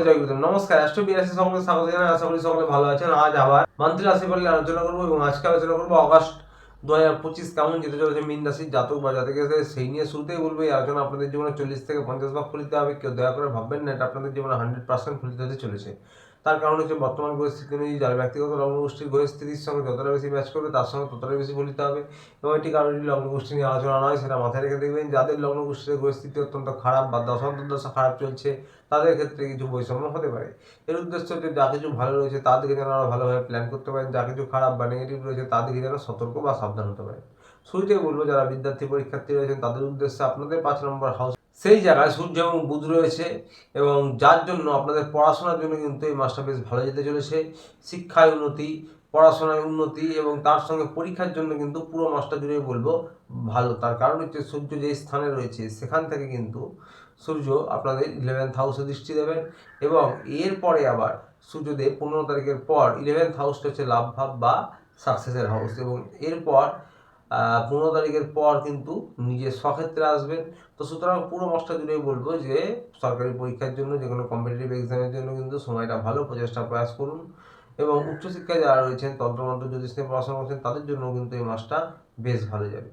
জয় গুরুদেব। নমস্কার, অ্যাস্ট্রো বিরাশি সকলকে স্বাগত জানাই। আশা করি সকলে ভালো আছেন। আজ আবার মান্থলি রাশিফল নিয়ে আলোচনা করবো এবং আজকে আলোচনা করবো আগস্ট 2025 কেমন যেতে চলেছে মীন রাশির জাতক বা জাতকের, সেই নিয়ে শুরুতেই বলবো এই আলোচনা আপনাদের জীবনে 40 থেকে 50 ভাগ ফলিত হবে। কেউ দয়া করে ভাববেন না এটা আপনাদের জীবনে 100% ফলিত হতে চলেছে। তার কারণ হচ্ছে বর্তমান পরিস্থিতি অনুযায়ী যার ব্যক্তিগত লগ্নগোষ্ঠীর পরিস্থিতির সঙ্গে যতটা বেশি ম্যাচ করবে তার সঙ্গে ততটাই বেশি ফলিত হবে। এবং এটি কারোরই লগ্নগোষ্ঠী নিয়ে আলোচনা নয়, সেটা মাথায় রেখে দেখবেন। যাদের লগ্নগোষ্ঠীর পরিস্থিতি অত্যন্ত খারাপ বা দশা খারাপ চলছে তাদের ক্ষেত্রে কিছু বৈষম্য হতে পারে। এর উদ্দেশ্য হচ্ছে যা কিছু ভালো রয়েছে তার দিকে যেন আরো ভালোভাবে প্ল্যান করতে পারেন, যা কিছু খারাপ বা নেগেটিভ রয়েছে তার দিকে যেন সতর্ক বা সাবধান হতে পারেন। শুরুতেই বলবো যারা বিদ্যার্থী পরীক্ষার্থী রয়েছেন তাদের উদ্দেশ্যে আপনাদের 5 নম্বর হাউস সেই জায়গায় সূর্য এবং বুধ রয়েছে এবং যার জন্য আপনাদের পড়াশোনার জন্য কিন্তু এই মাসটা বেশ ভালো যেতে চলেছে। শিক্ষায় উন্নতি, পড়াশোনায় উন্নতি এবং তার সঙ্গে পরীক্ষার জন্য কিন্তু পুরো মাসটা জুড়ে বলবো ভালো। তার কারণ হচ্ছে সূর্য যে স্থানে রয়েছে সেখান থেকে কিন্তু সূর্য আপনাদের 11th হাউসে দৃষ্টি দেবেন এবং এরপরে আবার সূর্যদেব 15 তারিখের পর 11th হাউসটা হচ্ছে লাভ ভাব বা সাকসেসের হাউস এবং এরপর 15 তারিখের পর কিন্তু নিজের স্বক্ষেত্রে আসবেন। তো সুতরাং পুরো মাসটা জুড়েই বলবো যে সরকারি পরীক্ষার জন্য, যে কোনো কম্পিটিটিভ এক্সামের জন্য কিন্তু সময়টা ভালো, প্রচেষ্টা প্রয়াস করুন। এবং উচ্চশিক্ষায় যারা রয়েছেন তন্ত্রমন্ত্র জ্যোতিষ নিয়ে পড়াশোনা করছেন তাদের জন্য কিন্তু এই মাসটা বেশ ভালো যাবে।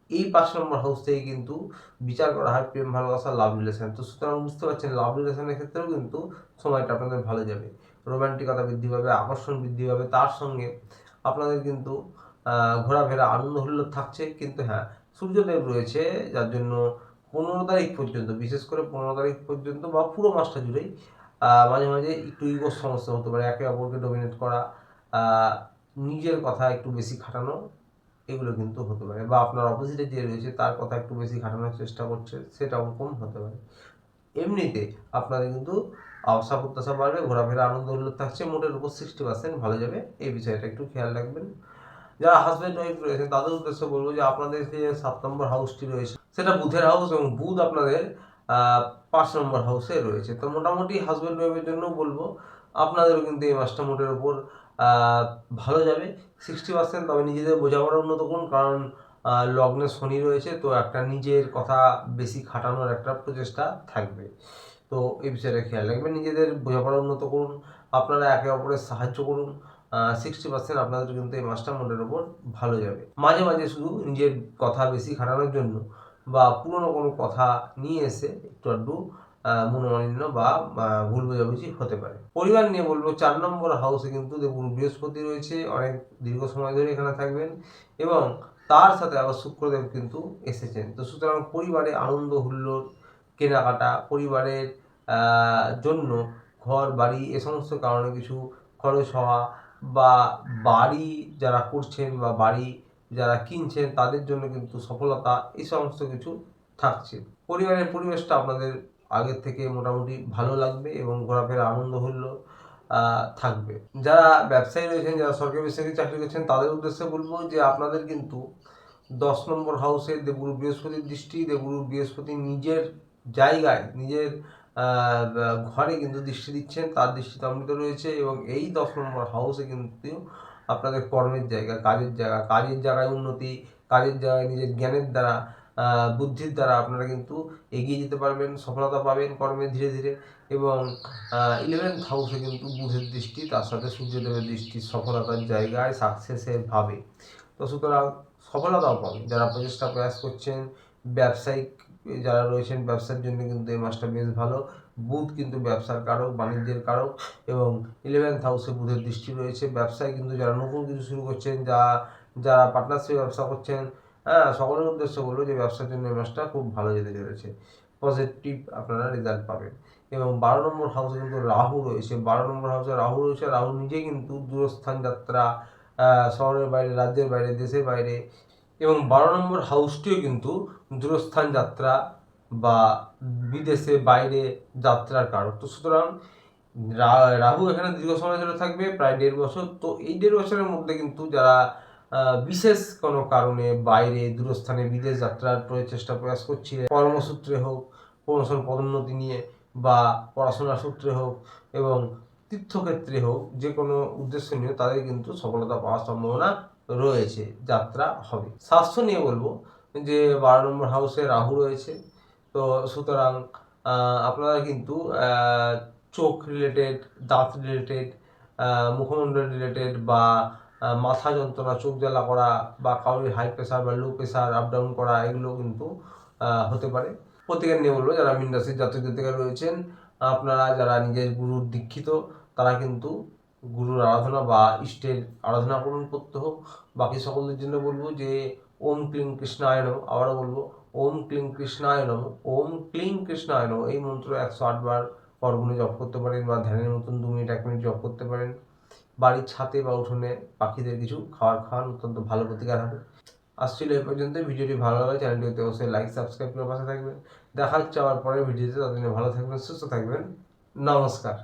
এই 5 নম্বর হাউস থেকে কিন্তু বিচার করা হয় প্রেম, ভালোবাসা, লাভ রিলেশন। তো সুতরাং বুঝতে পারছেন লাভ রিলেশনের ক্ষেত্রেও কিন্তু সময়টা আপনাদের ভালো যাবে। রোমান্টিকতা বৃদ্ধি পাবে, আকর্ষণ বৃদ্ধি পাবে, তার সঙ্গে আপনাদের কিন্তু ঘোরাফেরা আনন্দ হুল্লোড় থাকছে। কিন্তু হ্যাঁ, সূর্যদেব রয়েছে যার জন্য 15 তারিখ পর্যন্ত, বিশেষ করে 15 তারিখ পর্যন্ত বা পুরো মাসটা জুড়েই মাঝে মাঝে একটু ইগোর সমস্যা হতে পারে, একে অপরকে ডমিনেট করা, নিজের কথা একটু বেশি খাটানো, এগুলো কিন্তু হতে পারে। বা আপনার অপোজিটে যে রয়েছে তার কথা একটু বেশি খাটানোর চেষ্টা করছে, সেটাও কম হতে পারে। এমনিতে আপনাদের কিন্তু আশা প্রত্যাশা বাড়বে, ঘোরাফেরা আনন্দ উল্লাস থাকছে, মোটের উপর 60% ভালো যাবে। এই বিষয়টা একটু খেয়াল রাখবেন। যারা হাজব্যান্ড ওয়াইফ রয়েছেন তাদের উদ্দেশ্যে বলবো যে আপনাদের যে 7 নম্বর হাউসটি রয়েছে সেটা বুধের হাউস এবং বুধ আপনাদের 5 নম্বর হাউসে রয়েছে। তো মোটামুটি হাজব্যান্ড ওয়াইফের জন্য বলবো আপনাদেরও কিন্তু এই মাসটা মোটের উপর ভালো যাবে 60%। তবে নিজেদের বোঝাপড়া উন্নত করুন, কারণ লগ্নে শনি রয়েছে, তো একটা নিজের কথা বেশি খাটানোর একটা প্রচেষ্টা থাকবে। তো এই বিষয়টা খেয়াল রাখবেন, নিজেদের বোঝাপড়া উন্নত করুন, আপনারা একে অপরের সাহায্য করুন। 60% আপনাদের কিন্তু এই মাসটা মোটের ওপর ভালো যাবে। মাঝে মাঝে শুধু নিজের কথা বেশি খাটানোর জন্য বা পুরনো কোনো কথা নিয়ে এসে একটু আধটু মনোমালিন্য বা ভুল বোঝাবুঝি হতে পারে। পরিবার নিয়ে বলবো 4 নম্বর হাউসে কিন্তু দেখুন বৃহস্পতি রয়েছে, অনেক দীর্ঘ সময় ধরে এখানে থাকবেন এবং তার সাথে আবার শুক্রদেব কিন্তু এসেছেন। তো সুতরাং পরিবারে আনন্দ হুল্লোড়, কেনাকাটা, পরিবারের জন্য ঘর বাড়ি এ সমস্ত কারণে কিছু খরচ হওয়া বা বাড়ি যারা করছেন বা বাড়ি যারা কিনছেন তাদের জন্য কিন্তু সফলতা, এই সমস্ত কিছু থাকছে। পরিবারের পরিবেশটা আপনাদের আগের থেকে মোটামুটি ভালো লাগবে এবং ঘোরাফেরা আনন্দ হুল্লোড় থাকবে। যারা ব্যবসায়ী রয়েছেন, যারা সরকারি বেসরকারি চাকরি করছেন তাদের উদ্দেশ্যে বলবো যে আপনাদের কিন্তু 10 নম্বর হাউসে দেবগুরু বৃহস্পতির দৃষ্টি, দেবগুরু বৃহস্পতি নিজের জায়গায়, নিজের ঘরে কিন্তু দৃষ্টি দিচ্ছেন, তার দৃষ্টি অমৃত রয়েছে এবং এই 10 নম্বর হাউসে কিন্তু আপনাদের কর্মের জায়গা, কাজের জায়গায় উন্নতি, কাজের জায়গায় নিজের জ্ঞানের দ্বারা, বুদ্ধির দ্বারা আপনারা কিন্তু এগিয়ে যেতে পারবেন, সফলতা পাবেন কর্মে ধীরে ধীরে। এবং 11th হাউসে কিন্তু বুধের দৃষ্টি, তার সাথে সূর্যদেবের দৃষ্টি সফলতার জায়গায়, সাকসেসের ভাবে। তো সুতরাং সফলতাও পাবেন যারা প্রচেষ্টা প্রয়াস করছেন। ব্যবসায়িক যারা রয়েছেন ব্যবসার জন্য কিন্তু এই মাসটা বেশ ভালো। বুধ কিন্তু ব্যবসার কারক, বাণিজ্যের কারক এবং 11th হাউসে বুধের দৃষ্টি রয়েছে। ব্যবসায় কিন্তু যারা নতুন কিছু শুরু করছেন, যারা পার্টনারশিপ ব্যবসা করছেন, সকলের উদ্দেশ্য বলবো যে ব্যবসার জন্য এই মাসটা খুব ভালো যেতে চলেছে, পজিটিভ আপনারা রেজাল্ট পাবেন। এবং 12 নম্বর হাউসে কিন্তু রাহু রয়েছে, 12 নম্বর হাউসে রাহু রয়েছে। রাহু নিজে কিন্তু দূরস্থান যাত্রা, শহরের বাইরে, রাজ্যের বাইরে, দেশের বাইরে এবং 12 নম্বর হাউসটিও কিন্তু দূরস্থান যাত্রা বা বিদেশে বাইরে যাত্রার কারক। তো সুতরাং রাহু এখানে দীর্ঘ সময় ধরে থাকবে, প্রায় 1.5 বছর। তো এই 1.5 বছরের মধ্যে কিন্তু যারা বিশেষ কোনো কারণে বাইরে দূরস্থানে বিদেশ যাত্রার চেষ্টা প্রয়াস করছিলেন, কর্মসূত্রে হোক, প্রমোশন পদোন্নতি নিয়ে বা পড়াশোনার সূত্রে হোক এবং তীর্থক্ষেত্রে হোক, যে কোনো উদ্দেশ্য নিয়ে তাদের কিন্তু সফলতা পাওয়ার সম্ভাবনা রয়েছে, যাত্রা হবে। স্বাস্থ্য নিয়ে বলবো যে 12 নম্বর হাউসে রাহু রয়েছে, তো সুতরাং আপনারা কিন্তু চোখ রিলেটেড, দাঁত রিলেটেড, মুখমণ্ডল রিলেটেড, বা মাথা যন্ত্রণা, চোখ জ্বালা করা, বা কারোর হাই প্রেশার বা লো প্রেশার আপ ডাউন করা, এগুলো কিন্তু হতে পারে। প্রত্যেকের নিয়ে বলবো যারা মীন রাশির জাতক জাতিকা রয়েছেন, আপনারা যারা নিজের গুরুর দীক্ষিত তারা কিন্তু গুরুর আরাধনা বা ইষ্টের আরাধনা করুন প্রত্যহ। বাকি সকলদের জন্য বলবো যে ওম ক্লিং কৃষ্ণায় নমঃ, আবারও বলবো ওম ক্লিং কৃষ্ণায় নমঃ, ওম ক্লিং কৃষ্ণায় নমঃ। এই মন্ত্র 108 বার পরগুনে জপ করতে পারেন, বা ধ্যানের মতন 2 মিনিট 1 মিনিট জপ করতে পারেন। বাড়ির ছাদে বা উঠোনে পাখিদের কিছু খাবার খাওয়ান, অত্যন্ত ভালো প্রতিকার হবে। আসছিল এই পর্যন্ত। ভিডিওটি ভালো লাগলে চ্যানেলটিতে অবশ্যই লাইক সাবস্ক্রাইব করে পাশে থাকবেন। দেখা হচ্ছে আবার পরের ভিডিওতে। ততদিনে ভালো থাকবেন, সুস্থ থাকবেন। নমস্কার।